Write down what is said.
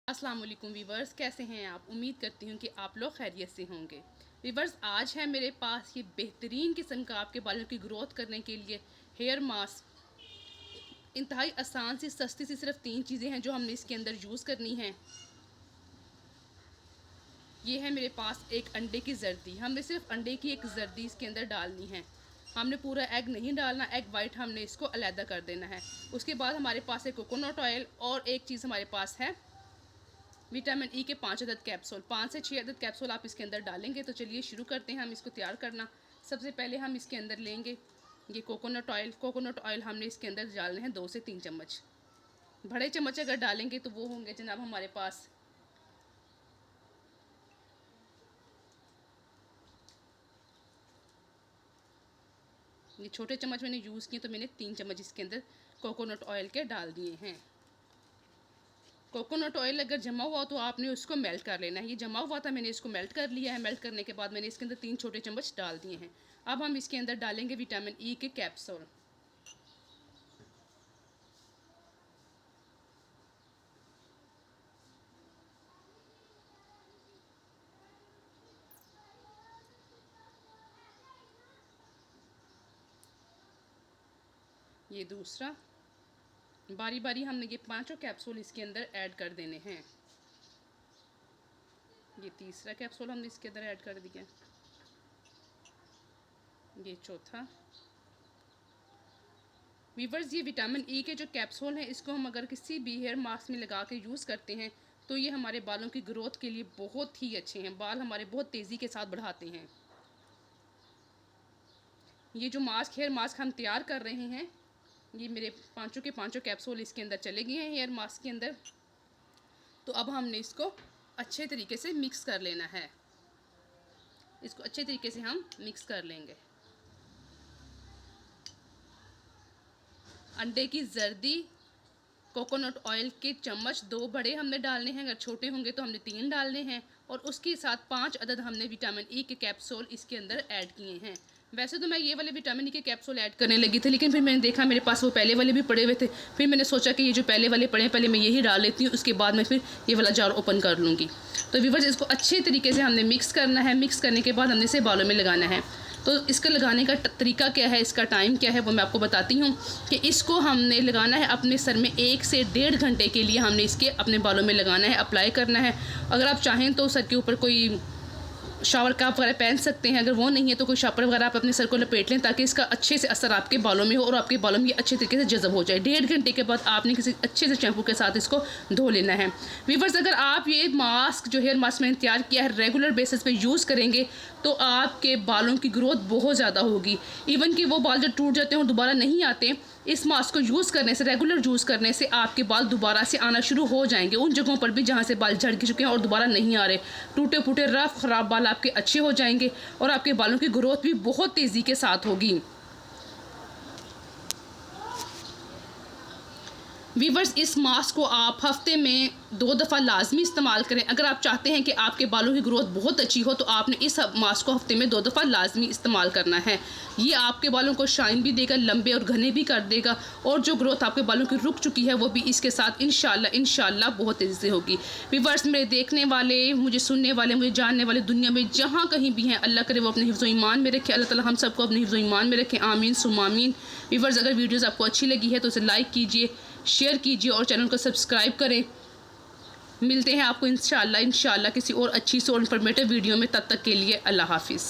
अस्सलाम वालेकुम वीवर्स, कैसे हैं आप। उम्मीद करती हूँ कि आप लोग खैरियत से होंगे। वीवर्स, आज है मेरे पास ये बेहतरीन किस्म का आपके बालों की ग्रोथ करने के लिए हेयर मास्क। इंतहाई आसान सी सस्ती सी सिर्फ 3 चीज़ें हैं जो हमने इसके अंदर यूज़ करनी है। ये है मेरे पास एक अंडे की जर्दी। हमने सिर्फ अंडे की एक जर्दी इसके अंदर डालनी है। हमने पूरा एग नहीं डालना, एग वाइट हमने इसको अलहदा कर देना है। उसके बाद हमारे पास है कोकोनट ऑयल और एक चीज़ हमारे पास है विटामिन ई के 5 अदद कैप्सूल। 5 से 6 अदद कैप्सूल आप इसके अंदर डालेंगे। तो चलिए शुरू करते हैं हम इसको तैयार करना। सबसे पहले हम इसके अंदर लेंगे ये कोकोनट ऑयल। कोकोनट ऑयल हमने इसके अंदर डालने हैं 2 से 3 चम्मच। बड़े चम्मच अगर डालेंगे तो वो होंगे जनाब हमारे पास ये छोटे चम्मच मैंने यूज़ किए, तो मैंने 3 चम्मच इसके अंदर कोकोनट ऑयल के डाल दिए हैं। कोकोनट ऑयल अगर जमा हुआ तो आपने उसको मेल्ट कर लेना है। ये जमा हुआ था, मैंने इसको मेल्ट कर लिया है। मेल्ट करने के बाद मैंने इसके अंदर 3 छोटे चम्मच डाल दिए हैं। अब हम इसके अंदर डालेंगे विटामिन ई के कैप्सूल। ये दूसरा, बारी बारी हमने ये 5 कैप्सूल इसके अंदर ऐड कर देने हैं। ये तीसरा कैप्सूल हमने इसके अंदर ऐड कर दिया। ये चौथा। वीवर्स, ये विटामिन ई के जो कैप्सूल हैं इसको हम अगर किसी भी हेयर मास्क में लगा के यूज़ करते हैं तो ये हमारे बालों की ग्रोथ के लिए बहुत ही अच्छे हैं। बाल हमारे बहुत तेज़ी के साथ बढ़ाते हैं। ये जो मास्क, हेयर मास्क हम तैयार कर रहे हैं, ये मेरे 5 के 5 कैप्सूल इसके अंदर चले गए हैं हेयर मास्क के अंदर। तो अब हमने इसको अच्छे तरीके से मिक्स कर लेना है। इसको अच्छे तरीके से हम मिक्स कर लेंगे। अंडे की जर्दी, कोकोनट ऑयल के चम्मच 2 बड़े हमने डालने हैं, अगर छोटे होंगे तो हमने 3 डालने हैं। और उसके साथ 5 अदद हमने विटामिन ई के कैप्सूल इसके अंदर ऐड किए हैं। वैसे तो मैं ये वाले विटामिन ई के कैप्सूल ऐड करने लगी थी, लेकिन फिर मैंने देखा मेरे पास वो पहले वाले भी पड़े हुए थे। फिर मैंने सोचा कि ये जो पहले वाले पड़े हैं पहले मैं यही डाल लेती हूँ, उसके बाद मैं फिर ये वाला जार ओपन कर लूँगी। तो व्यूअर्स, इसको अच्छे तरीके से हमने मिक्स करना है। मिक्स करने के बाद हमने इसे बालों में लगाना है। तो इसका लगाने का तरीका क्या है, इसका टाइम क्या है, वो मैं आपको बताती हूँ। कि इसको हमने लगाना है अपने सर में 1 से 1.5 घंटे के लिए हमने इसके अपने बालों में लगाना है, अप्लाई करना है। अगर आप चाहें तो सर के ऊपर कोई शावर कैप वगैरह पहन सकते हैं। अगर वो नहीं है तो कोई शापर वगैरह आप अपने सर को लपेट लें ताकि इसका अच्छे से असर आपके बालों में हो और आपके बालों में ये अच्छे तरीके से जज़ब हो जाए। 1.5 घंटे के बाद आपने किसी अच्छे से शैम्पू के साथ इसको धो लेना है। वीवर्स, अगर आप ये मास्क जो हेयर मास्क मैंने तैयार किया है रेगुलर बेसिस पे यूज़ करेंगे तो आपके बालों की ग्रोथ बहुत ज़्यादा होगी। इवन कि वो बाल जो टूट जाते हैं और दोबारा नहीं आते, इस मास्क को यूज़ करने से, रेगुलर यूज़ करने से आपके बाल दोबारा से आना शुरू हो जाएंगे। उन जगहों पर भी जहाँ से बाल झड़ चुके हैं और दोबारा नहीं आ रहे, टूटे फूटे रफ ख़राब बाल आपके अच्छे हो जाएंगे और आपके बालों की ग्रोथ भी बहुत तेज़ी के साथ होगी। वीवर्स, इस मास्क को आप हफ्ते में 2 दफ़ा लाजमी इस्तेमाल करें। अगर आप चाहते हैं कि आपके बालों की ग्रोथ बहुत अच्छी हो तो आपने इस मास्क को हफ्ते में 2 दफ़ा लाजमी इस्तेमाल करना है। ये आपके बालों को शाइन भी देगा, लंबे और घने भी कर देगा और जो ग्रोथ आपके बालों की रुक चुकी है वो भी इसके साथ इंशाल्लाह बहुत तेज़ी से होगी। वीवर्स, मेरे देखने वाले, मुझे सुनने वाले, मुझे जानने वाले दुनिया में जहाँ कहीं भी हैं, अल्लाह करे वो अपने हिफ्ज़ ईमान में रखे। अल्लाह ताला हम सबको अपने हिफ्ज़ ईमान में रखें। आमीन सुम्मा आमीन। वीवर्स, अगर वीडियोज़ आपको अच्छी लगी है तो उसे लाइक कीजिए, शेयर कीजिए और चैनल को सब्सक्राइब करें। मिलते हैं आपको इंशाल्लाह किसी और अच्छी सी और इन्फॉर्मेटिव वीडियो में। तब तक के लिए अल्लाह हाफिज़।